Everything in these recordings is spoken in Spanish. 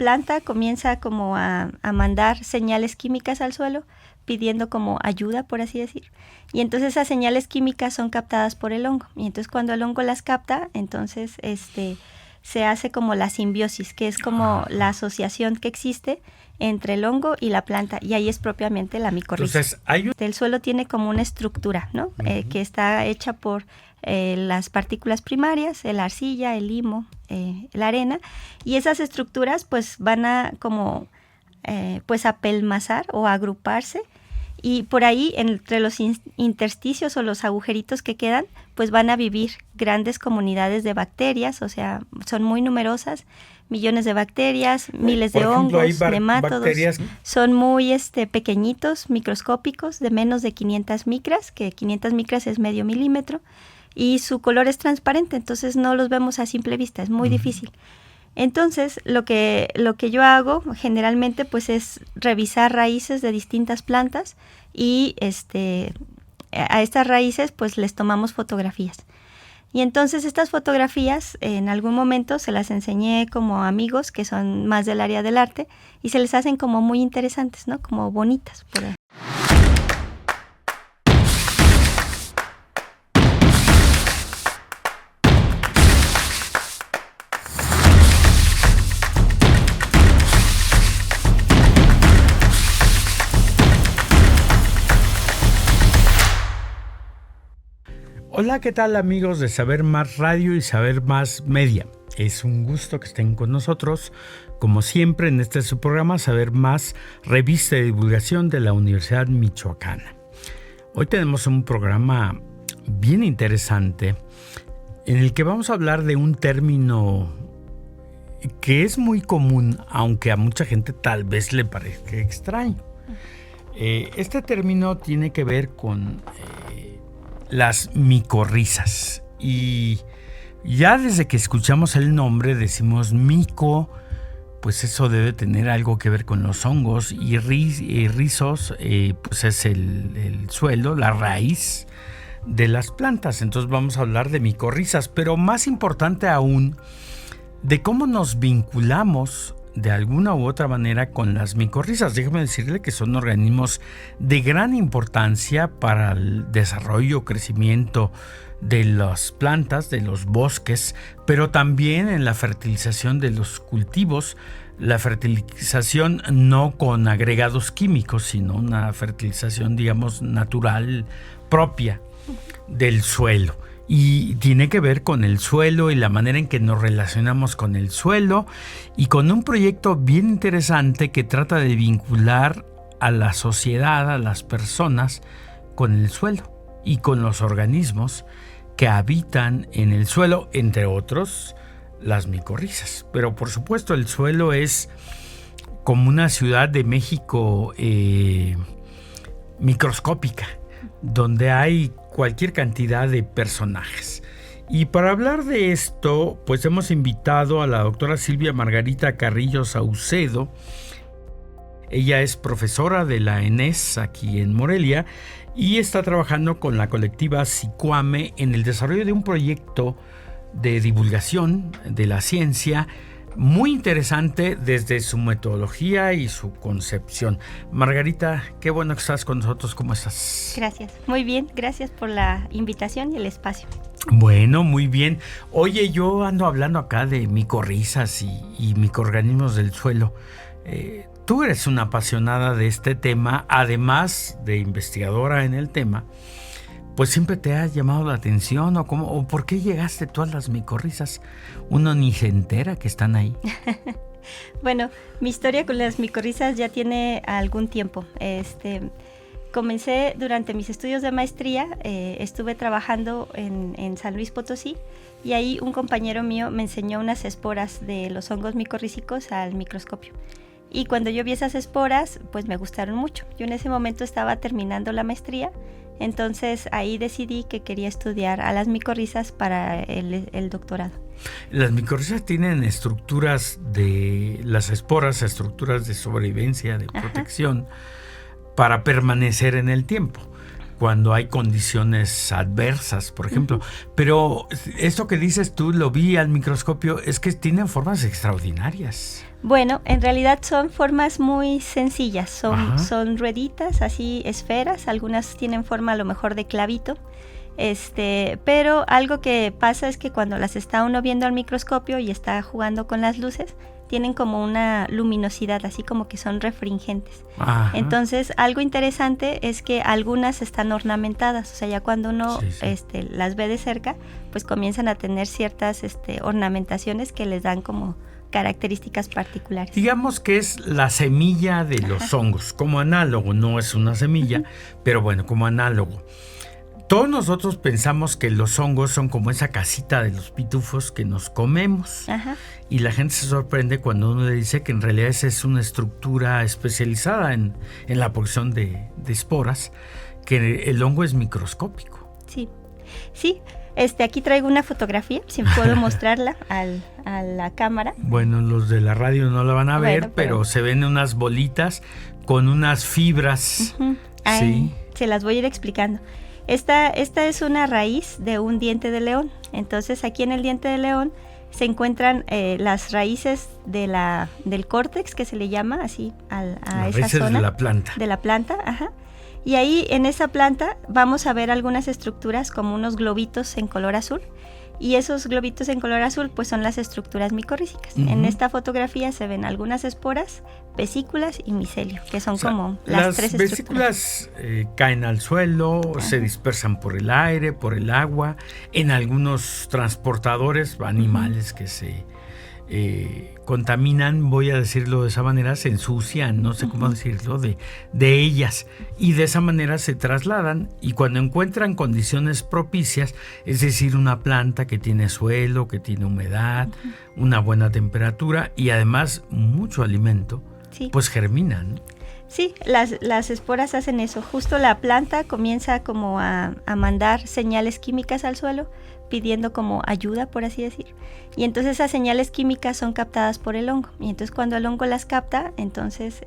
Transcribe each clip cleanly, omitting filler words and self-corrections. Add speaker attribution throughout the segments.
Speaker 1: planta comienza como a mandar señales químicas al suelo, pidiendo como ayuda, por así decir. Y entonces esas señales químicas son captadas por el hongo. Y entonces cuando el hongo las capta, entonces se hace como la simbiosis, que es como la asociación que existe entre el hongo y la planta. Y ahí es propiamente la micorriza.
Speaker 2: Entonces,
Speaker 1: El suelo tiene como una estructura, ¿no? Que está hecha por las partículas primarias, la arcilla, el limo, la arena. Y esas estructuras pues van a como pues apelmazar o agruparse, y por ahí entre los intersticios o los agujeritos que quedan pues van a vivir grandes comunidades de bacterias, o sea, son muy numerosas, millones de bacterias, miles de hongos, nemátodos. Son muy pequeñitos, microscópicos, de menos de 500 micras, que 500 micras es medio milímetro, y su color es transparente, entonces no los vemos a simple vista, es muy difícil. Entonces, lo que yo hago generalmente pues es revisar raíces de distintas plantas y a estas raíces pues les tomamos fotografías. Y entonces estas fotografías en algún momento se las enseñé como a amigos que son más del área del arte y se les hacen como muy interesantes, ¿no? Como bonitas.
Speaker 2: Hola, ¿qué tal amigos de Saber Más Radio y Saber Más Media? Es un gusto que estén con nosotros, como siempre en este su programa Saber Más, revista de divulgación de la Universidad Michoacana. Hoy tenemos un programa bien interesante en el que vamos a hablar de un término que es muy común, aunque a mucha gente tal vez le parezca extraño. Este término tiene que ver con las micorrizas, y ya desde que escuchamos el nombre decimos mico, pues eso debe tener algo que ver con los hongos, y rizos, pues es el suelo, la raíz de las plantas. Entonces vamos a hablar de micorrizas, pero más importante aún, de cómo nos vinculamos de alguna u otra manera con las micorrizas. Déjeme decirle que son organismos de gran importancia para el desarrollo, crecimiento de las plantas, de los bosques, pero también en la fertilización de los cultivos. La fertilización no con agregados químicos, sino una fertilización, digamos, natural, propia del suelo. Y tiene que ver con el suelo y la manera en que nos relacionamos con el suelo, y con un proyecto bien interesante que trata de vincular a la sociedad, a las personas, con el suelo y con los organismos que habitan en el suelo, entre otros las micorrizas. Pero por supuesto el suelo es como una Ciudad de México microscópica, donde hay cualquier cantidad de personajes. Y para hablar de esto, pues hemos invitado a la doctora Silvia Margarita Carrillo Saucedo. Ella es profesora de la ENES aquí en Morelia y está trabajando con la colectiva Sicuame en el desarrollo de un proyecto de divulgación de la ciencia muy interesante desde su metodología y su concepción. Margarita, qué bueno que estás con nosotros. ¿Cómo estás?
Speaker 1: Gracias, muy bien, gracias por la invitación y el espacio.
Speaker 2: Bueno, muy bien. Oye, yo ando hablando acá de micorrizas y microorganismos del suelo. Tú eres una apasionada de este tema, además de investigadora en el tema. Pues siempre te ha llamado la atención, o ¿por qué llegaste tú a las micorrizas? Uno ni se entera que están ahí.
Speaker 1: Bueno, mi historia con las micorrizas ya tiene algún tiempo. Comencé durante mis estudios de maestría, estuve trabajando en San Luis Potosí, y ahí un compañero mío me enseñó unas esporas de los hongos micorrízicos al microscopio. Y cuando yo vi esas esporas, pues me gustaron mucho. Yo en ese momento estaba terminando la maestría, entonces ahí decidí que quería estudiar a las micorrizas para el doctorado.
Speaker 2: Las micorrizas tienen estructuras las esporas, estructuras de sobrevivencia, de protección, para permanecer en el tiempo. cuando hay condiciones adversas, por ejemplo. Pero esto que dices tú, lo vi al microscopio, es que tienen formas extraordinarias.
Speaker 1: Bueno, en realidad son formas muy sencillas, son rueditas, así esferas, algunas tienen forma a lo mejor de clavito, pero algo que pasa es que cuando las está uno viendo al microscopio y está jugando con las luces, tienen como una luminosidad, así como que son refringentes. Ajá. Entonces, algo interesante es que algunas están ornamentadas, o sea, ya cuando uno las ve de cerca, pues comienzan a tener ciertas ornamentaciones que les dan como características particulares.
Speaker 2: Digamos que es la semilla de los hongos, como análogo, no es una semilla, pero bueno, como análogo. Todos nosotros pensamos que los hongos son como esa casita de los pitufos que nos comemos. Ajá. Y la gente se sorprende cuando uno le dice que en realidad esa es una estructura especializada en la producción de esporas, que el hongo es microscópico.
Speaker 1: Sí, sí. Aquí traigo una fotografía, si puedo mostrarla a la cámara.
Speaker 2: Bueno, los de la radio no la van a ver, pero se ven unas bolitas con unas fibras.
Speaker 1: Uh-huh. Sí. Se las voy a ir explicando. Esta es una raíz de un diente de león. Entonces, aquí en el diente de león se encuentran las raíces del córtex, que se le llama así a esa zona.
Speaker 2: De la planta.
Speaker 1: De la planta, ajá. Y ahí en esa planta vamos a ver algunas estructuras como unos globitos en color azul. Y esos globitos en color azul pues son las estructuras micorrízicas. Uh-huh. En esta fotografía se ven algunas esporas, vesículas y micelio, que son como las tres estructuras.
Speaker 2: Las vesículas caen al suelo, uh-huh. Se dispersan por el aire, por el agua, en algunos transportadores, animales uh-huh. que se contaminan, voy a decirlo de esa manera, se ensucian, no sé cómo decirlo, de ellas, y de esa manera se trasladan, y cuando encuentran condiciones propicias, es decir, una planta que tiene suelo, que tiene humedad, una buena temperatura y además mucho alimento, pues germinan, ¿no?
Speaker 1: Sí, las esporas hacen eso. Justo la planta comienza como a mandar señales químicas al suelo, pidiendo como ayuda, por así decir. Y entonces esas señales químicas son captadas por el hongo. Y entonces cuando el hongo las capta, entonces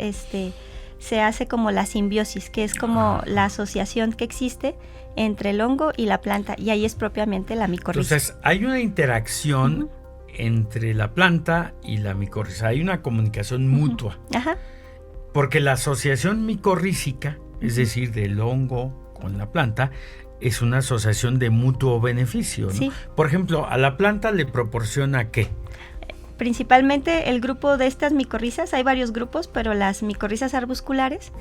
Speaker 1: se hace como la simbiosis, que es como la asociación que existe entre el hongo y la planta. Y ahí es propiamente la micorriza.
Speaker 2: Entonces hay una interacción entre la planta y la micorriza. Hay una comunicación mutua.
Speaker 1: Ajá.
Speaker 2: Porque la asociación micorrícica, es decir, del hongo con la planta, es una asociación de mutuo beneficio, ¿no? Sí. Por ejemplo, a la planta le proporciona ¿qué?
Speaker 1: Principalmente el grupo de estas micorrizas, hay varios grupos, pero las micorrizas arbusculares,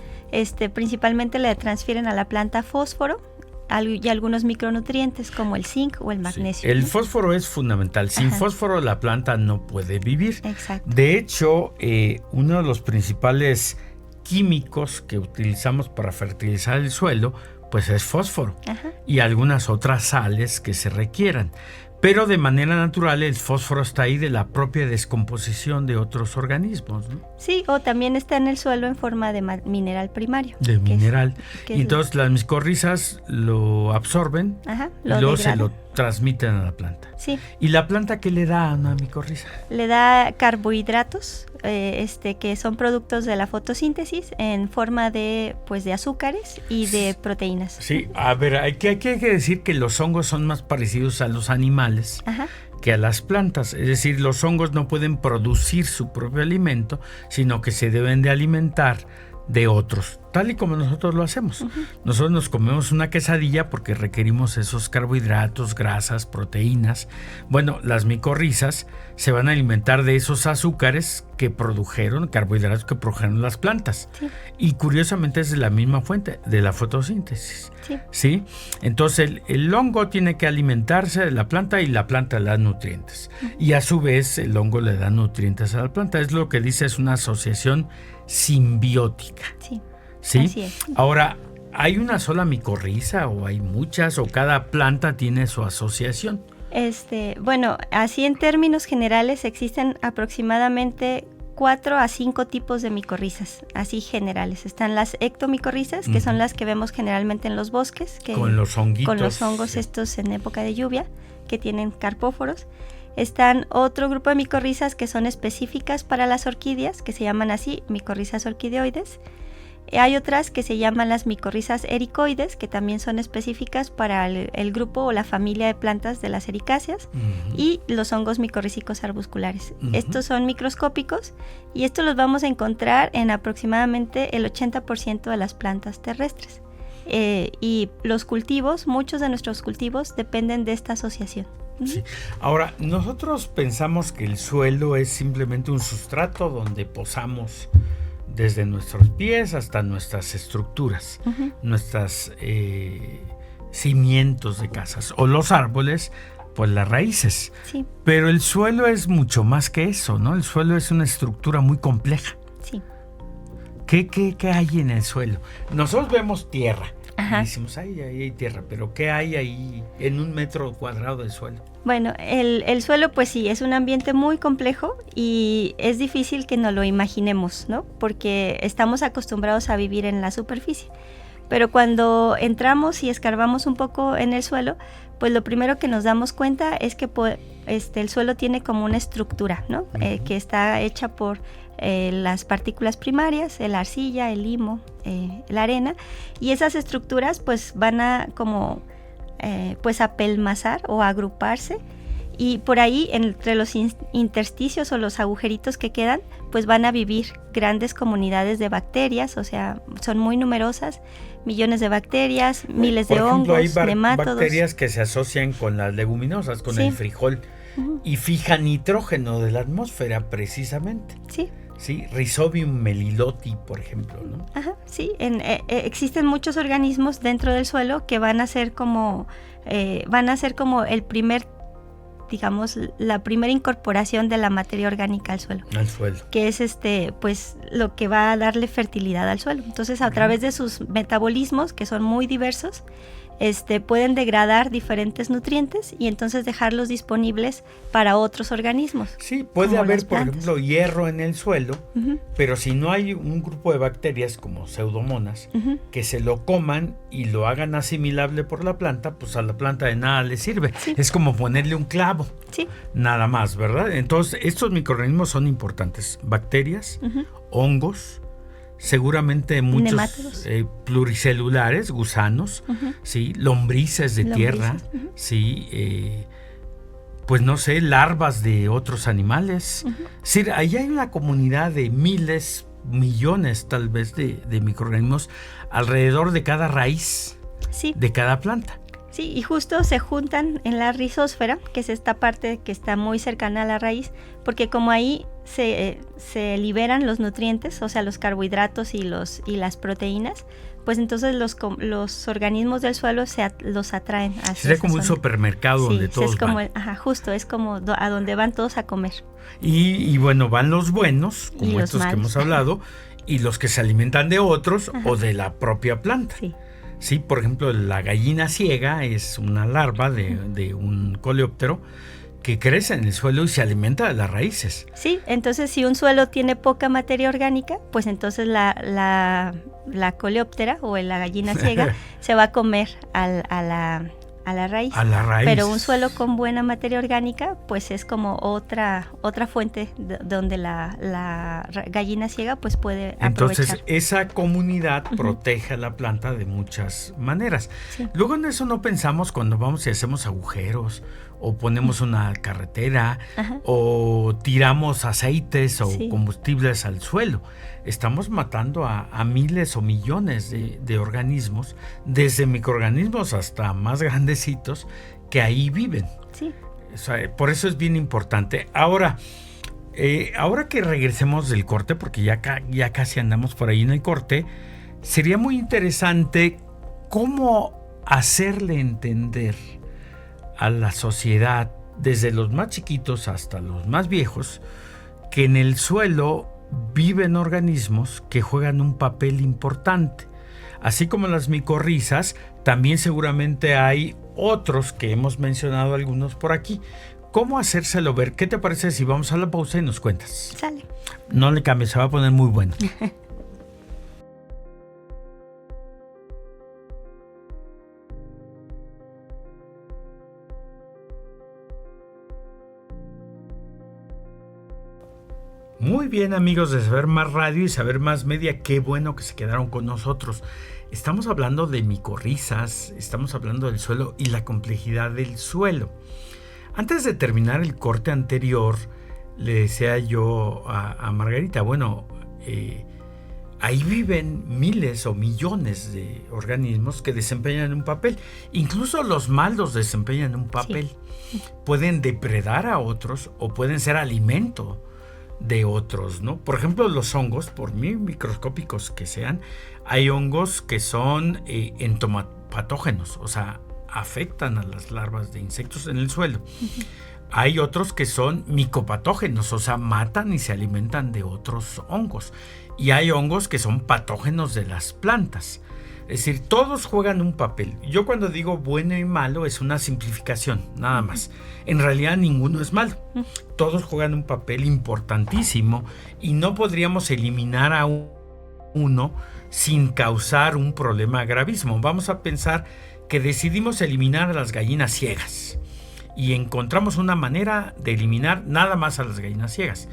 Speaker 1: principalmente le transfieren a la planta fósforo y algunos micronutrientes como el zinc o el magnesio.
Speaker 2: Sí. El fósforo es fundamental. Sin fósforo la planta no puede vivir.
Speaker 1: Exacto.
Speaker 2: De hecho, uno de los principales químicos que utilizamos para fertilizar el suelo, pues es fósforo. Ajá. Y algunas otras sales que se requieran. Pero de manera natural el fósforo está ahí de la propia descomposición de otros organismos, ¿no?
Speaker 1: Sí, o también está en el suelo en forma de mineral primario.
Speaker 2: De mineral. Y entonces las micorrizas lo absorben y luego se lo transmiten a la planta.
Speaker 1: Sí.
Speaker 2: ¿Y la planta qué le da a una micorriza?
Speaker 1: Le da carbohidratos, que son productos de la fotosíntesis en forma de azúcares y de proteínas.
Speaker 2: Sí, a ver, hay que decir que los hongos son más parecidos a los animales que a las plantas. Es decir, los hongos no pueden producir su propio alimento, sino que se deben de alimentar de otros, tal y como nosotros lo hacemos. Nosotros nos comemos una quesadilla porque requerimos esos carbohidratos, grasas, proteínas. Bueno, las micorrizas se van a alimentar de esos azúcares que produjeron, carbohidratos que produjeron las plantas. Sí. Y curiosamente es de la misma fuente, de la fotosíntesis.
Speaker 1: Sí.
Speaker 2: ¿Sí? Entonces el hongo tiene que alimentarse de la planta y la planta le da nutrientes. Y a su vez el hongo le da nutrientes a la planta. Es lo que dice, es una asociación simbiótica.
Speaker 1: Sí.
Speaker 2: ¿Sí?
Speaker 1: Así es.
Speaker 2: Ahora, ¿hay una sola micorriza o hay muchas o cada planta tiene su asociación?
Speaker 1: Bueno, así en términos generales existen aproximadamente 4 a 5 tipos de micorrizas, así generales. Están las ectomicorrizas, que son las que vemos generalmente en los bosques.
Speaker 2: Con los honguitos.
Speaker 1: Con los hongos estos en época de lluvia, que tienen carpóforos. Están otro grupo de micorrizas que son específicas para las orquídeas, que se llaman así, micorrizas orquídeoides. Hay otras que se llaman las micorrizas ericoides, que también son específicas para el grupo o la familia de plantas de las ericáceas, y los hongos micorrízicos arbusculares. Estos son microscópicos y estos los vamos a encontrar en aproximadamente el 80% de las plantas terrestres. Y los cultivos, muchos de nuestros cultivos dependen de esta asociación.
Speaker 2: Sí. Ahora, nosotros pensamos que el suelo es simplemente un sustrato donde posamos desde nuestros pies hasta nuestras estructuras, nuestros cimientos de casas, o los árboles, pues las raíces.
Speaker 1: Sí.
Speaker 2: Pero el suelo es mucho más que eso, ¿no? El suelo es una estructura muy compleja.
Speaker 1: Sí.
Speaker 2: ¿Qué hay en el suelo? Nosotros vemos tierra.
Speaker 1: Ajá.
Speaker 2: Y decimos, ahí hay tierra, pero ¿qué hay ahí en un metro cuadrado del suelo?
Speaker 1: Bueno, el suelo pues sí, es un ambiente muy complejo y es difícil que nos lo imaginemos, ¿no? Porque estamos acostumbrados a vivir en la superficie. Pero cuando entramos y escarbamos un poco en el suelo, pues lo primero que nos damos cuenta es que el suelo tiene como una estructura, ¿no? Que está hecha por las partículas primarias, la arcilla, el limo, la arena, y esas estructuras pues van a como pues apelmazar o agruparse, y por ahí entre los intersticios o los agujeritos que quedan pues van a vivir grandes comunidades de bacterias, o sea, son muy numerosas, millones de bacterias, miles de hongos,
Speaker 2: hay
Speaker 1: nemátodos.
Speaker 2: Bacterias que se asocian con las leguminosas, con
Speaker 1: Sí.
Speaker 2: el frijol, y fijan nitrógeno de la atmósfera precisamente.
Speaker 1: Sí.
Speaker 2: Sí, Rhizobium meliloti, por ejemplo, ¿no?
Speaker 1: Ajá, sí, existen muchos organismos dentro del suelo que van a ser como el primer, digamos, la primera incorporación de la materia orgánica al suelo.
Speaker 2: Al suelo.
Speaker 1: Que es pues lo que va a darle fertilidad al suelo. Entonces, a través de sus metabolismos, que son muy diversos, pueden degradar diferentes nutrientes y entonces dejarlos disponibles para otros organismos.
Speaker 2: Sí, puede
Speaker 1: como
Speaker 2: haber,
Speaker 1: las
Speaker 2: por
Speaker 1: plantas.
Speaker 2: ejemplo, hierro en el suelo, pero si no hay un grupo de bacterias como pseudomonas que se lo coman y lo hagan asimilable por la planta, pues a la planta de nada le sirve.
Speaker 1: Sí.
Speaker 2: Es como ponerle un clavo.
Speaker 1: Sí.
Speaker 2: Nada más, ¿verdad? Entonces, estos microorganismos son importantes. Bacterias, hongos, seguramente muchos
Speaker 1: Nemátodos.
Speaker 2: pluricelulares, gusanos, ¿sí? Lombrices de tierra, ¿sí? Pues no sé, larvas de otros animales. Es decir, ahí hay una comunidad de miles, millones tal vez de microorganismos alrededor de cada raíz,
Speaker 1: Sí.
Speaker 2: de cada planta.
Speaker 1: Sí, y justo se juntan en la rizósfera, que es esta parte que está muy cercana a la raíz, porque como ahí se liberan los nutrientes, o sea, los carbohidratos y las proteínas, pues entonces los organismos del suelo los atraen hacia
Speaker 2: Sería
Speaker 1: esa
Speaker 2: como un
Speaker 1: zona.
Speaker 2: supermercado donde todos
Speaker 1: es como
Speaker 2: van.
Speaker 1: justo, es como a donde van todos a comer.
Speaker 2: Y bueno, van los buenos,
Speaker 1: Y
Speaker 2: como
Speaker 1: los
Speaker 2: estos que
Speaker 1: malos.
Speaker 2: hemos hablado, y los que se alimentan de otros o de la propia planta.
Speaker 1: Sí.
Speaker 2: Sí, por ejemplo, la gallina ciega es una larva de un coleóptero que crece en el suelo y se alimenta de las raíces.
Speaker 1: Sí, entonces si un suelo tiene poca materia orgánica, pues entonces la coleóptera o la gallina ciega se va a comer a la raíz.
Speaker 2: A la raíz.
Speaker 1: Pero un suelo con buena materia orgánica, pues es como otra fuente donde la gallina ciega pues puede
Speaker 2: Entonces,
Speaker 1: aprovechar.
Speaker 2: esa comunidad protege a la planta de muchas maneras.
Speaker 1: Sí.
Speaker 2: Luego en eso no pensamos cuando vamos y hacemos agujeros, o ponemos una carretera, o tiramos aceites o combustibles al suelo. Estamos matando a miles o millones de organismos, desde microorganismos hasta más grandecitos, que ahí viven.
Speaker 1: Sí.
Speaker 2: O sea, por eso es bien importante. Ahora que regresemos del corte, porque ya casi andamos por ahí en el corte, sería muy interesante cómo hacerle entender a la sociedad, desde los más chiquitos hasta los más viejos, que en el suelo viven organismos que juegan un papel importante. Así como las micorrizas, también seguramente hay otros que hemos mencionado algunos por aquí. ¿Cómo hacérselo ver? ¿Qué te parece si vamos a la pausa y nos cuentas?
Speaker 1: Sale.
Speaker 2: No le cambies, se va a poner muy bueno. Muy bien, amigos de Saber Más Radio y Saber Más Media, qué bueno que se quedaron con nosotros. Estamos hablando de micorrizas, estamos hablando del suelo y la complejidad del suelo. Antes de terminar el corte anterior, le decía yo a Margarita, bueno, ahí viven miles o millones de organismos que desempeñan un papel. Incluso los malos desempeñan un papel. Sí. Pueden depredar a otros o pueden ser alimento de otros, ¿no? Por ejemplo, los hongos, por muy microscópicos que sean, hay hongos que son entomopatógenos, o sea, afectan a las larvas de insectos en el suelo. Uh-huh. Hay otros que son micopatógenos, o sea, matan y se alimentan de otros hongos. Y hay hongos que son patógenos de las plantas. Es decir, todos juegan un papel. Yo cuando digo bueno y malo es una simplificación, nada más. En realidad ninguno es malo. Todos juegan un papel importantísimo y no podríamos eliminar a uno sin causar un problema gravísimo. Vamos a pensar que decidimos eliminar a las gallinas ciegas y encontramos una manera de eliminar nada más a las gallinas ciegas.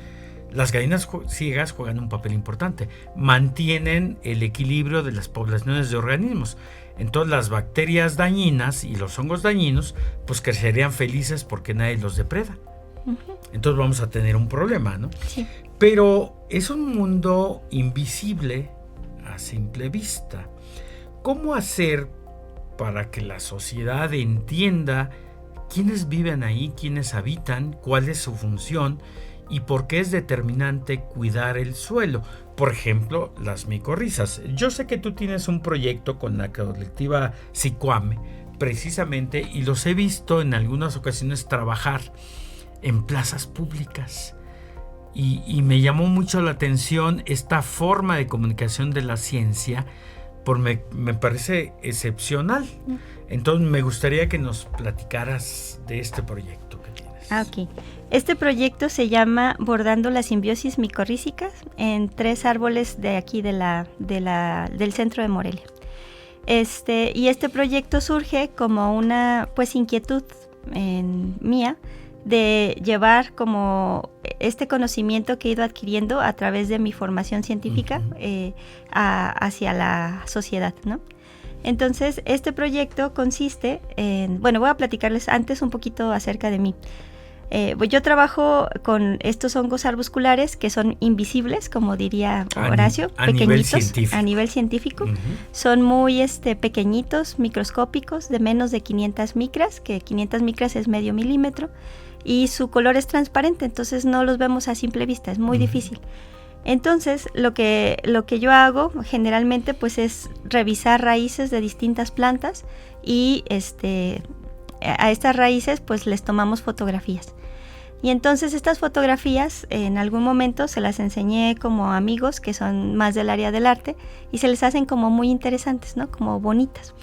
Speaker 2: Las gallinas ciegas juegan un papel importante, mantienen el equilibrio de las poblaciones de organismos. Entonces las bacterias dañinas y los hongos dañinos pues crecerían felices porque nadie los depreda. Uh-huh. Entonces vamos a tener un problema, ¿no? Sí. Pero es un mundo invisible a simple vista. ¿Cómo hacer para que la sociedad entienda quiénes viven ahí, quiénes habitan, cuál es su función y por qué es determinante cuidar el suelo? Por ejemplo, las micorrizas. Yo sé que tú tienes un proyecto con la colectiva Sicuame, precisamente, y los he visto en algunas ocasiones trabajar en plazas públicas. Y me llamó mucho la atención esta forma de comunicación de la ciencia, porque me parece excepcional. Entonces me gustaría que nos platicaras de este proyecto que tienes.
Speaker 1: Ok. Este proyecto se llama Bordando la simbiosis micorrízica en 3 árboles de aquí del centro de Morelia. Y este proyecto surge como una inquietud mía de llevar como este conocimiento que he ido adquiriendo a través de mi formación científica hacia la sociedad, ¿no? Entonces, este proyecto consiste en... Bueno, voy a platicarles antes un poquito acerca de mí. Yo trabajo con estos hongos arbusculares que son invisibles, como diría Horacio, pequeñitos a nivel científico. Uh-huh. Son muy pequeñitos, microscópicos, de menos de 500 micras, que 500 micras es medio milímetro, y su color es transparente, entonces no los vemos a simple vista, es muy difícil. Entonces, lo que yo hago generalmente pues es revisar raíces de distintas plantas y a estas raíces pues les tomamos fotografías. Y entonces estas fotografías en algún momento se las enseñé como amigos que son más del área del arte y se les hacen como muy interesantes, ¿no? Como bonitas.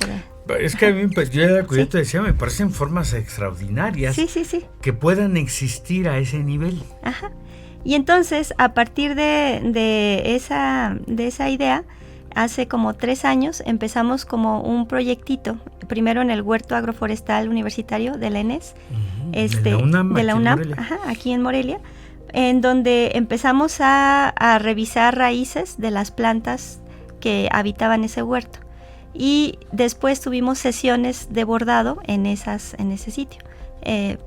Speaker 2: Es que a mí, pues yo era curioso, te decía, me parecen formas extraordinarias que puedan existir a ese nivel.
Speaker 1: Ajá. Y entonces, a partir de esa idea, hace como 3 años empezamos como un proyectito, primero en el Huerto Agroforestal Universitario de la ENES,
Speaker 2: de la UNAM,
Speaker 1: aquí en Morelia, en donde empezamos a revisar raíces de las plantas que habitaban ese huerto. Y después tuvimos sesiones de bordado en ese sitio.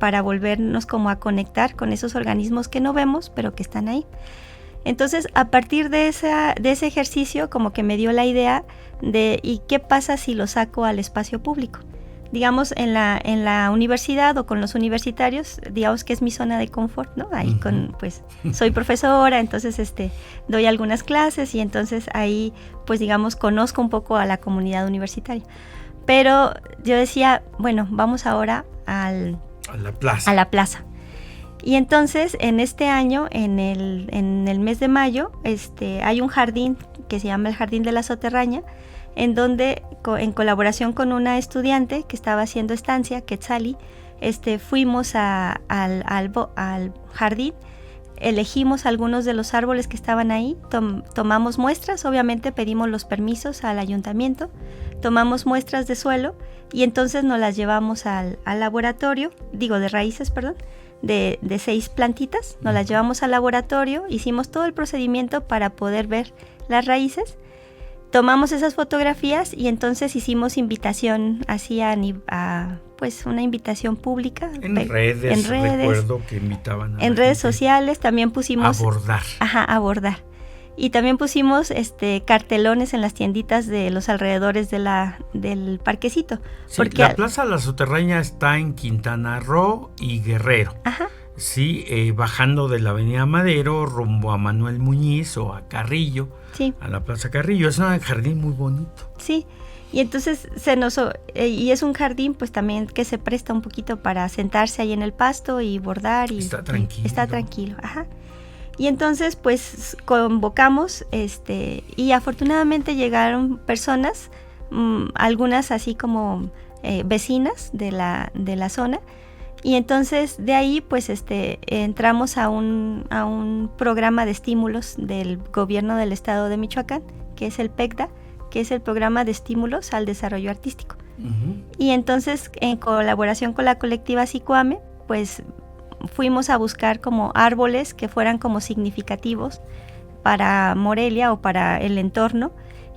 Speaker 1: Para volvernos como a conectar con esos organismos que no vemos, pero que están ahí. Entonces, a partir de ese ejercicio, como que me dio la idea de ¿y qué pasa si lo saco al espacio público? Digamos, en la universidad o con los universitarios, digamos que es mi zona de confort, ¿no? Ahí soy profesora, entonces doy algunas clases y entonces ahí, pues digamos, conozco un poco a la comunidad universitaria. Pero yo decía, bueno, vamos ahora a la plaza. Y entonces, en este año, en el mes de mayo, hay un jardín que se llama el Jardín de la Soterraña, en donde, en colaboración con una estudiante que estaba haciendo estancia, Quetzali, fuimos al jardín, elegimos algunos de los árboles que estaban ahí, tomamos muestras, obviamente pedimos los permisos al ayuntamiento, tomamos muestras de suelo y entonces nos las llevamos al laboratorio, de raíces, de 6 plantitas, nos las llevamos al laboratorio, hicimos todo el procedimiento para poder ver las raíces, tomamos esas fotografías y entonces hicimos invitación así pues una invitación pública.
Speaker 2: En redes, recuerdo que invitaban a
Speaker 1: en redes sociales también pusimos...
Speaker 2: Abordar.
Speaker 1: Abordar. Y también pusimos cartelones en las tienditas de los alrededores del parquecito.
Speaker 2: Sí,
Speaker 1: porque
Speaker 2: la Plaza La Subterránea está en Quintana Roo y Guerrero.
Speaker 1: Ajá.
Speaker 2: Sí, bajando de la Avenida Madero rumbo a Manuel Muñiz o a Carrillo,
Speaker 1: sí,
Speaker 2: a la Plaza Carrillo. Es un jardín muy bonito.
Speaker 1: Sí, y entonces y es un jardín pues también que se presta un poquito para sentarse ahí en el pasto y bordar.
Speaker 2: Está tranquilo.
Speaker 1: Está tranquilo, ajá. Y entonces pues convocamos y afortunadamente llegaron personas, algunas así como vecinas de la zona. Y entonces de ahí pues entramos a un programa de estímulos del gobierno del estado de Michoacán, que es el PECDA, que es el programa de estímulos al desarrollo artístico. Uh-huh. Y entonces en colaboración con la colectiva Cicuame, pues fuimos a buscar como árboles que fueran como significativos para Morelia o para el entorno,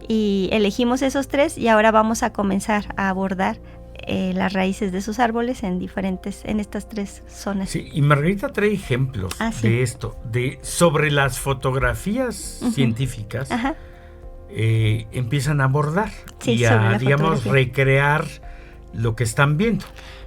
Speaker 1: y elegimos esos 3 y ahora vamos a comenzar a abordar las raíces de esos árboles en estas 3 zonas.
Speaker 2: Sí, y Margarita trae ejemplos
Speaker 1: sí.
Speaker 2: de esto, sobre las fotografías uh-huh. científicas. Ajá. Empiezan a abordar y a, digamos, recrear lo que están viendo.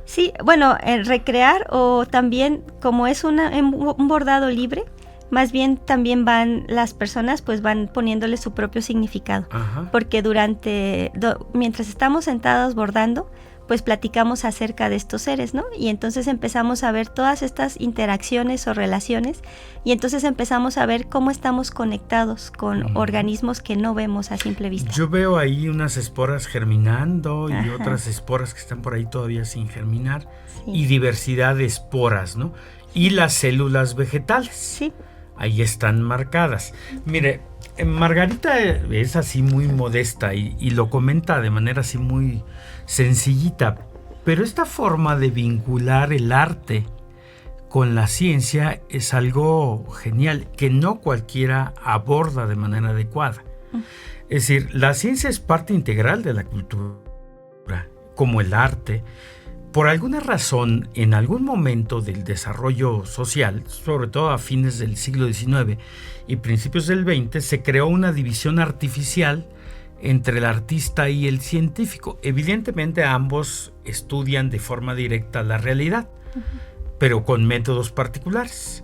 Speaker 1: Sí, bueno, recrear, o también como es un bordado libre, más bien también las personas pues van poniéndole su propio significado. Ajá. Porque mientras estamos sentados bordando, pues platicamos acerca de estos seres, ¿no? Y entonces empezamos a ver todas estas interacciones o relaciones, y entonces empezamos a ver cómo estamos conectados con organismos que no vemos a simple vista.
Speaker 2: Yo veo ahí unas esporas germinando y otras esporas que están por ahí todavía sin germinar, sí. Y diversidad de esporas, ¿no? Y las células vegetales.
Speaker 1: Sí.
Speaker 2: Ahí están marcadas. Mire, Margarita es así muy modesta y lo comenta de manera así muy sencillita, pero esta forma de vincular el arte con la ciencia es algo genial que no cualquiera aborda de manera adecuada. Es decir, la ciencia es parte integral de la cultura, como el arte. Por alguna razón, en algún momento del desarrollo social, sobre todo a fines del siglo XIX y principios del XX, se creó una división artificial entre el artista y el científico. Evidentemente ambos estudian de forma directa la realidad, pero con métodos particulares.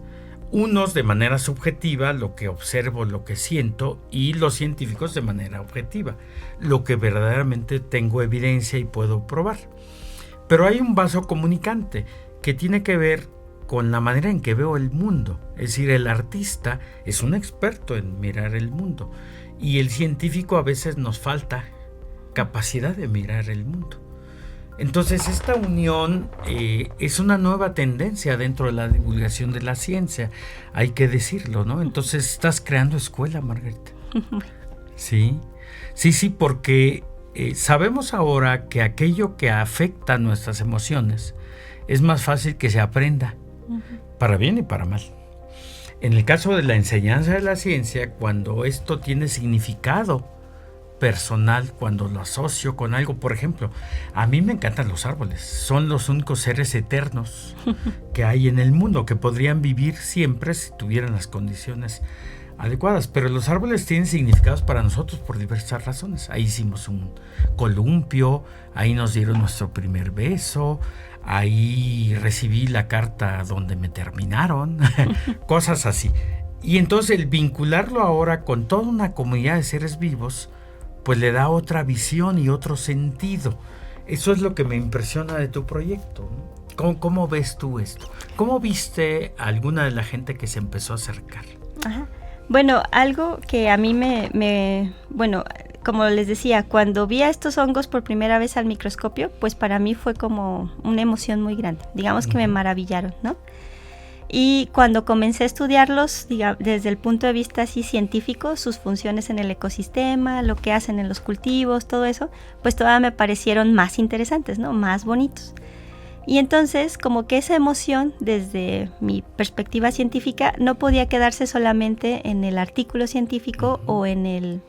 Speaker 2: Unos de manera subjetiva, lo que observo, lo que siento, y los científicos de manera objetiva, lo que verdaderamente tengo evidencia y puedo probar. Pero hay un vaso comunicante que tiene que ver con la manera en que veo el mundo. Es decir, el artista es un experto en mirar el mundo y el científico a veces nos falta capacidad de mirar el mundo. Entonces esta unión es una nueva tendencia dentro de la divulgación de la ciencia, hay que decirlo, ¿no? Entonces estás creando escuela, Margarita. Sí, porque sabemos ahora que aquello que afecta nuestras emociones es más fácil que se aprenda, para bien y para mal. En el caso de la enseñanza de la ciencia, cuando esto tiene significado personal, cuando lo asocio con algo, por ejemplo, a mí me encantan los árboles, son los únicos seres eternos que hay en el mundo, que podrían vivir siempre si tuvieran las condiciones adecuadas, pero los árboles tienen significados para nosotros por diversas razones. Ahí hicimos un columpio, ahí nos dieron nuestro primer beso, ahí recibí la carta donde me terminaron, cosas así. Y entonces el vincularlo ahora con toda una comunidad de seres vivos, pues le da otra visión y otro sentido. Eso es lo que me impresiona de tu proyecto, ¿no? ¿Cómo ves tú esto? ¿Cómo viste a alguna de la gente que se empezó a acercar?
Speaker 1: Ajá. Bueno, algo que a mí bueno, como les decía, cuando vi a estos hongos por primera vez al microscopio, pues para mí fue como una emoción muy grande. Digamos que me maravillaron, ¿no? Y cuando comencé a estudiarlos, desde el punto de vista así científico, sus funciones en el ecosistema, lo que hacen en los cultivos, todo eso, pues todavía me parecieron más interesantes, ¿no? Más bonitos. Y entonces, como que esa emoción, desde mi perspectiva científica, no podía quedarse solamente en el artículo científico o en el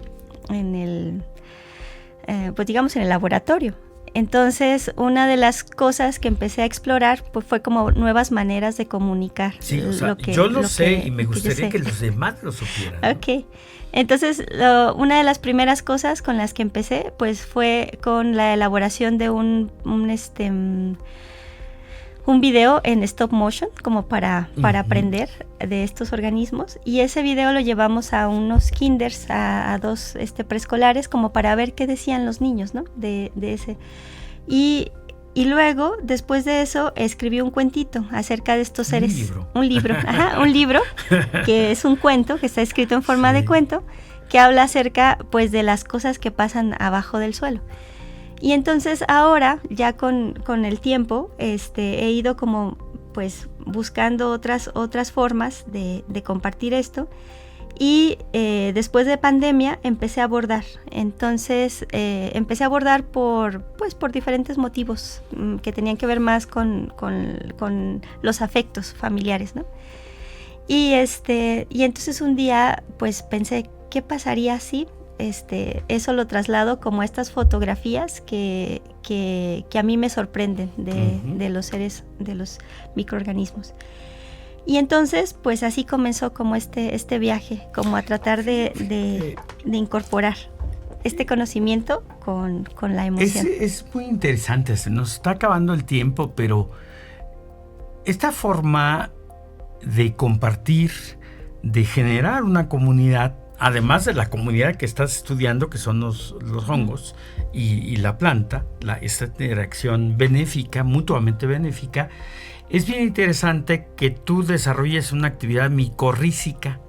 Speaker 1: pues digamos, en el laboratorio. Entonces, una de las cosas que empecé a explorar pues, fue como nuevas maneras de comunicar.
Speaker 2: Sí, o sea, yo lo sé y me gustaría que los demás lo supieran, ¿no?
Speaker 1: Ok. Entonces, una de las primeras cosas con las que empecé, pues fue con la elaboración de un video en stop motion, como para aprender de estos organismos. Y ese video lo llevamos a unos kinders, a dos preescolares, como para ver qué decían los niños, ¿no? De ese. Y luego, después de eso, escribí un cuentito acerca de estos seres. Un libro, un libro, que es un cuento, que está escrito en forma de cuento, que habla acerca, pues, de las cosas que pasan abajo del suelo. Y entonces ahora, ya con el tiempo, he ido como, pues, buscando otras formas de compartir esto. Y después de pandemia empecé a bordar. Entonces empecé a bordar por diferentes motivos que tenían que ver más con los afectos familiares, ¿no? Y entonces un día pues pensé, ¿qué pasaría si eso lo traslado como a estas fotografías que a mí me sorprenden de los seres, de los microorganismos? Y entonces, pues así comenzó como este viaje, como a tratar de incorporar este conocimiento con la emoción.
Speaker 2: Es muy interesante, se nos está acabando el tiempo, pero esta forma de compartir, de generar una comunidad, además de la comunidad que estás estudiando, que son los hongos y la planta, esta interacción benéfica, mutuamente benéfica, es bien interesante que tú desarrolles una actividad micorrícica,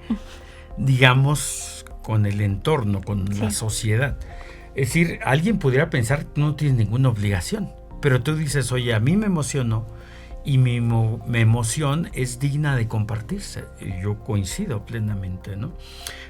Speaker 2: digamos, con el entorno, con la sociedad. Es decir, alguien pudiera pensar que no tienes ninguna obligación, pero tú dices, oye, a mí me emocionó y mi emoción es digna de compartirse. Yo coincido plenamente, ¿no?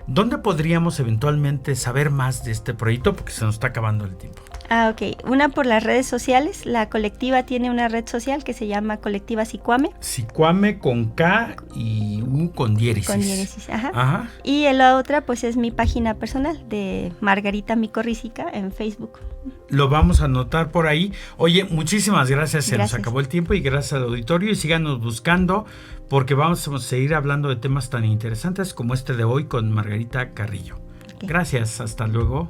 Speaker 2: ¿Dónde podríamos eventualmente saber más de este proyecto? Porque se nos está acabando el tiempo.
Speaker 1: Ok. Una, por las redes sociales. La colectiva tiene una red social que se llama Colectiva Sicuame.
Speaker 2: Sicuame con K y U con diéresis.
Speaker 1: Con diéresis, ajá. Y la otra, pues, es mi página personal de Margarita Micorrícica en Facebook.
Speaker 2: Lo vamos a anotar por ahí. Oye, muchísimas gracias. Se nos acabó el tiempo y gracias al auditorio. Y síganos buscando porque vamos a seguir hablando de temas tan interesantes como este de hoy con Margarita Carrillo. Okay. Gracias. Hasta luego.